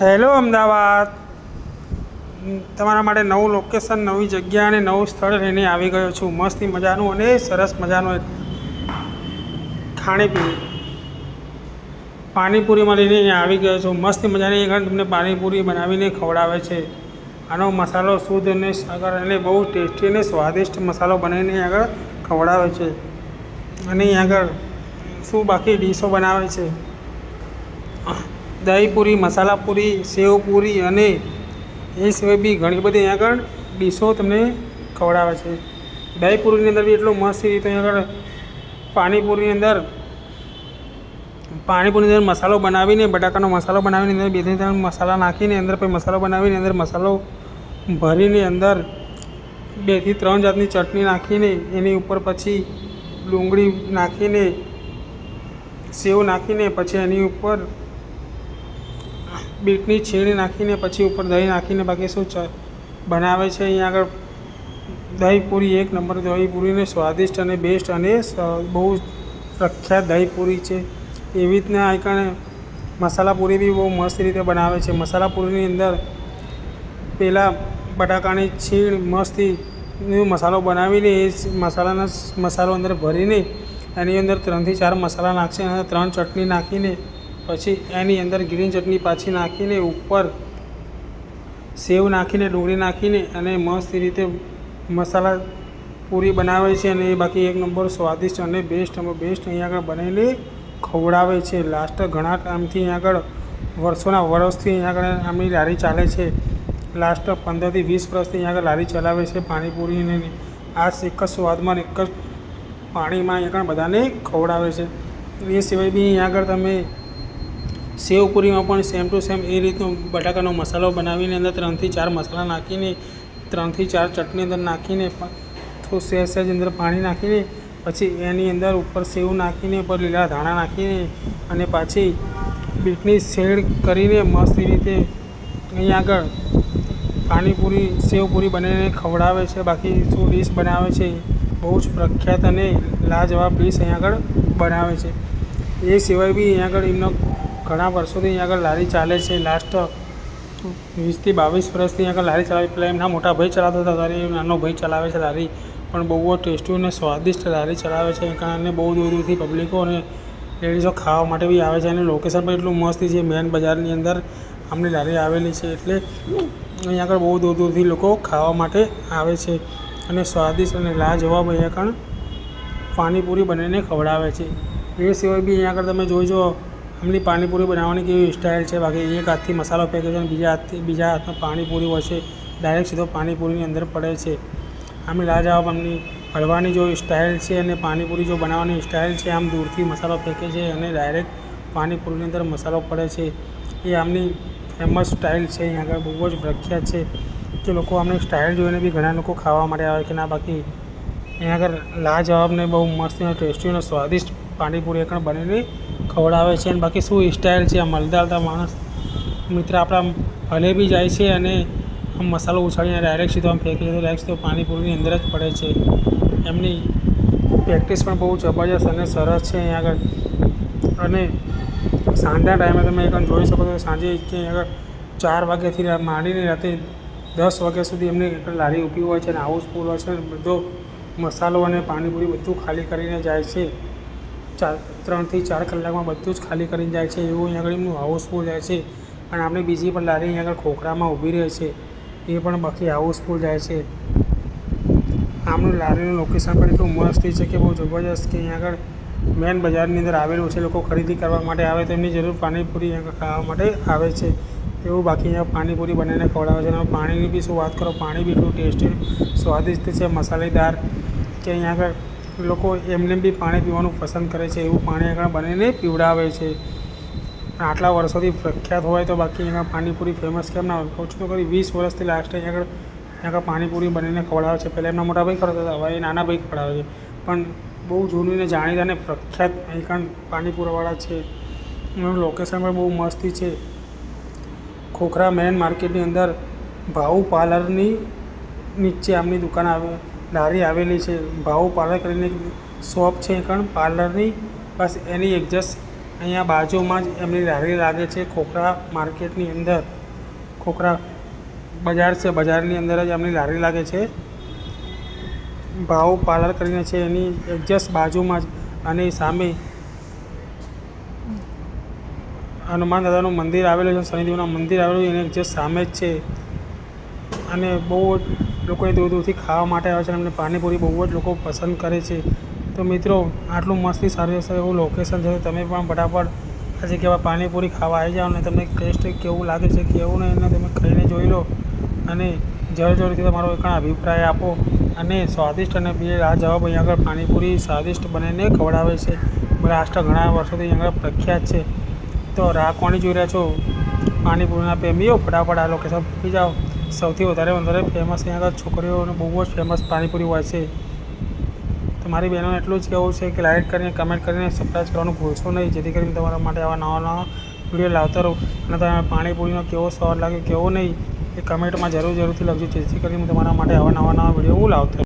Hello Ahmedabad, તમારા માટે નવું લોકેશન, નવી જગ્યા અને નવું સ્થળ લઈને આવી ગયો છું. મસ્તી મજાનું અને સરસ મજાનું ખાણીપીણી પાણીપુરીમાં લઈને અહીંયા આવી ગયો છું. મસ્તી મજાની આગળ તમને પાણીપુરી બનાવીને ખવડાવે છે. આનો મસાલો શુદ્ધ અને સાગર અને બહુ ટેસ્ટી અને સ્વાદિષ્ટ મસાલો બનાવીને આગળ ખવડાવે છે. અને અહીં આગળ શું બાકી ડીશો બનાવે છે, દહીંપૂરી, મસાલા પૂરી, સેવ પૂરી અને એ સિવાય બી ઘણી બધી અહીં આગળ ડીશો તમને ખવડાવે છે. દહીંપૂરીની અંદર બી એટલો મસ્ત રીતે અહીં આગળ પાણીપુરીની અંદર મસાલો બનાવીને, બટાકાનો મસાલો બનાવીને અંદર 2-3 મસાલા નાખીને અંદર પછી મસાલો બનાવીને અંદર મસાલો ભરીને અંદર 2 થી 3 જાતની ચટણી નાખીને એની ઉપર પછી ડુંગળી નાખીને, સેવ નાખીને પછી એની ઉપર બીટની છીણી નાખીને પછી ઉપર દહીં નાખીને બાકી શું બનાવે છે. અહીંયા આગળ દહીંપૂરી એક નંબર, દહીંપૂરીને સ્વાદિષ્ટ અને બેસ્ટ અને બહુ પ્રખ્યાત દહીંપૂરી છે. એવી રીતના અહીં મસાલા પૂરી બી બહુ મસ્ત રીતે બનાવે છે. મસાલા પૂરીની અંદર પહેલાં બટાકાની છીણ મસ્તી મસાલો બનાવીને એ મસાલો અંદર ભરીને એની અંદર 3 થી 4 મસાલા નાખશે અને 3 ચટણી નાખીને પછી એની અંદર ગ્રીન ચટણી પાછી નાખીને ઉપર સેવ નાખીને, ડુંગળી નાખીને અને મસ્ત રીતે મસાલા પૂરી બનાવે છે. અને એ બાકી એક નંબર સ્વાદિષ્ટ અને બેસ્ટ અહીંયા આગળ બનાવીને ખવડાવે છે. લાસ્ટ ઘણા ટાઈમથી અહીંયા આગળ વર્ષોના વર્ષથી અહીંયા આગળ આમની લારી ચાલે છે. લાસ્ટ 15 થી 20 વર્ષથી અહીંયા આગળ લારી ચલાવે છે પાણીપુરીને. આ એક જ સ્વાદમાં, એક જ પાણીમાં અહીંયા આગળ બધાને ખવડાવે છે. એ સિવાય બી અહીંયા આગળ તમે સેવપુરીમાં પણ સેમ ટુ સેમ એ રીતનો બટાકાનો મસાલો બનાવીને અંદર 3 થી 4 મસાલા નાખીને, 3 થી 4 ચટણી અંદર નાખીને, થોડું સહેજ અંદર પાણી નાખીને પછી એની અંદર ઉપર સેવ નાખીને, ઉપર લીલા ધાણા નાખીને અને પાછી બીટની શેડ કરીને મસ્ત રીતે અહીંયા આગળ પાણીપુરી, સેવપુરી બનાવીને ખવડાવે છે. બાકી શું ડીશ બનાવે છે, બહુ જ પ્રખ્યાત અને લાજવાબ ડીશ અહીંયા આગળ બનાવે છે. એ સિવાય બી અહીંયા આગળ એમનો ઘણા વર્ષોથી અહીંયા આગળ લારી ચાલે છે. લાસ્ટ 20 થી 22 વર્ષથી અહીંયા આગળ લારી ચલાવે. પહેલાં એમના મોટા ભાઈ ચલાવતા હતા, ત્યારે નાનો ભાઈ ચલાવે છે લારી. પણ બહુ જ ટેસ્ટી અને સ્વાદિષ્ટ લારી ચલાવે છે. અને બહુ દૂર દૂરથી પબ્લિકો અને લેડીઝો ખાવા માટે બી આવે છે. અને લોકેશન પણ એટલું મસ્ત છે, મેન બજારની અંદર આમની લારી આવેલી છે. એટલે અહીંયા આગળ બહુ દૂર દૂરથી લોકો ખાવા માટે આવે છે અને સ્વાદિષ્ટ અને લાજવાબ અહીંયા આગળ પાણીપુરી બનાવીને ખવડાવે છે. એ સિવાય બી અહીંયા આગળ તમે જોઈજો આમની પાણીપુરી બનાવવાની કેવી સ્ટાઇલ છે. બાકી એક હાથથી મસાલો ફેંકે છે અને બીજા હાથમાં પાણીપુરી હોય છે, ડાયરેક્ટ સીધો પાણીપુરીની અંદર પડે છે. આમની લાજવાબ આમની હળવાની જો સ્ટાઇલ છે અને પાણીપુરી જો બનાવવાની સ્ટાઇલ છે, આમ દૂરથી મસાલો ફેંકે છે અને ડાયરેક્ટ પાણીપુરીની અંદર મસાલો પડે છે. એ આમની ફેમસ સ્ટાઇલ છે. અહીં આગળ બહુ જ પ્રખ્યાત છે કે લોકો આમની સ્ટાઇલ જોઈને બી ઘણા લોકો ખાવા માટે આવે કે ના. બાકી અહીંયા આગળ લાજવાબને બહુ મસ્ત અને ટેસ્ટી અને સ્વાદિષ્ટ પાણીપુરી આગળ બનીને ખવડાવે છે. અને બાકી શું સ્ટાઇલ છે, આ મલદાલતા માણસ મિત્ર આપણા હલે બી જાય છે અને આમ મસાલો ઉછાળીને ડાયરેક્ટ સીધો આમ ફેંકી દે, ડાયરેક્ટ સીધો પાણીપુરીની અંદર જ પડે છે. એમની પ્રેક્ટિસ પણ બહુ જબરજસ્ત અને સરસ છે અહીં આગળ. અને સાંજના ટાઈમે તમે એકદમ જોઈ શકો છો, સાંજે કે આગળ 4 વાગ્યાથી માંડીને રાતે 10 વાગ્યા સુધી એમની લારી ઊભી હોય છે અને હાઉસફુલ હોય છે. બધો મસાલો અને પાણીપુરી બધું ખાલી કરીને જાય છે. 3 થી 4 કલાકમાં બધું જ ખાલી કરીને જાય છે. એવું અહીં આગળ એમનું હાઉસફુલ જાય છે. અને આપણે બીજી પણ લારી અહીં આગળ ખોખરામાં ઊભી રહે છે, એ પણ બાકી હાઉસફુલ જાય છે. આમનું લારીનું લોકેશન પણ એટલું મસ્ત છે કે બહુ જબરજસ્ત કે અહીં આગળ મેન બજારની અંદર આવેલું છે. લોકો ખરીદી કરવા માટે આવે તો એમની જરૂર પાણીપુરી આગળ ખાવા માટે આવે છે. એવું બાકી અહીંયા પાણીપુરી બનાવીને ખવડાવે છે. અને પાણીની બી શું વાત કરો, પાણી બી એટલું ટેસ્ટી સ્વાદિષ્ટ છે, મસાલેદાર કે અહીં આગળ લોકો એમને બી પાણી પીવાનું પસંદ કરે છે. એવું પાણી આગળ બનાવીને પીવડાવે છે. આટલા વર્ષોથી પ્રખ્યાત હોય તો બાકી અહીંયા પાણીપુરી ફેમસ કેમ ના હોય? કહું છું તો ખરી, 20 વર્ષથી લાસ્ટ અહીંયા આગળ પાણીપુરી બનાવીને ખવડાવે છે. પહેલાં એમના મોટા ભાઈ ખવડાવતા હતા, હવે એ નાના ભાઈ ખવડાવે છે. પણ બહુ જૂની ને જાણીતા અને પ્રખ્યાત અહીં પાણીપુરીવાળા છે. એનું લોકેશન પણ બહુ મસ્તી છે. ખોખરા મેન માર્કેટની અંદર ભાઉ પાર્લરની નીચે આમની દુકાન લારી આવેલી છે. ભાઉ પાર્લર કરીને શોપ છે પાર્લરની, બસ એની એક્ઝેક્ટ અહીંયા બાજુમાં જ એમની લારી લાગે છે ખોખરા માર્કેટની અંદર. ખોખરા બજાર છે, બજારની અંદર જ એમની લારી લાગે છે. ભાવ પાર્લર કરીને છે એની એક્ઝેક્ટ બાજુમાં જ, અને સામે હનુમાન દાદાનું મંદિર આવેલું છે, શનિદેવનું મંદિર આવેલું છે, એની એક્ઝેક્ટ સામે જ છે. અને બહુ લોકો દૂર દૂરથી ખાવા માટે આવે છે અને પાણીપુરી બહુ જ લોકો પસંદ કરે છે. તો મિત્રો, આટલું મસ્તી સારું એવું લોકેશન છે. તમે પણ ફટાફટ આ જગ્યાએ પાણીપુરી ખાવા આવી જાઓ અને તમને ટેસ્ટ કેવું લાગે છે કેવું નહીં એને તમે ખાઈને જોઈ લો અને જરૂરથી તમારો એક અભિપ્રાય આપો. અને સ્વાદિષ્ટ અને બે લાજવાબ અહીંયા આગળ પાણીપુરી સ્વાદિષ્ટ બનાવીને ખવડાવે છે. મહારાષ્ટ્ર ઘણા વર્ષોથી અહીંયા આગળ પ્રખ્યાત છે. તો રાહ કોની જોઈ રહ્યા છો પાણીપુરીના પ્રેમીઓ? ફટાફટ આ લોકેશન પહોંચી જાઓ. સૌથી વધારે ફેમસ અહીંયા આગળ છોકરીઓને બહુ જ ફેમસ પાણીપુરી હોય છે. તો મારી બહેનોને એટલું જ કહેવું છે કે લાઈક કરીને, કમેન્ટ કરીને સબસ્ક્રાઈબ કરવાનું ભૂલશો નહીં, જેથી કરીને તમારા માટે આવા નવા વિડીયો લાવતા રહું. અને તમે પાણીપુરીનો કેવો સ્વાદ લાગે કેવો નહીં એ કમેન્ટમાં જરૂરથી લખજો, જેથી કરીને તમારા માટે આવા નવા વિડીયો હું લાવતો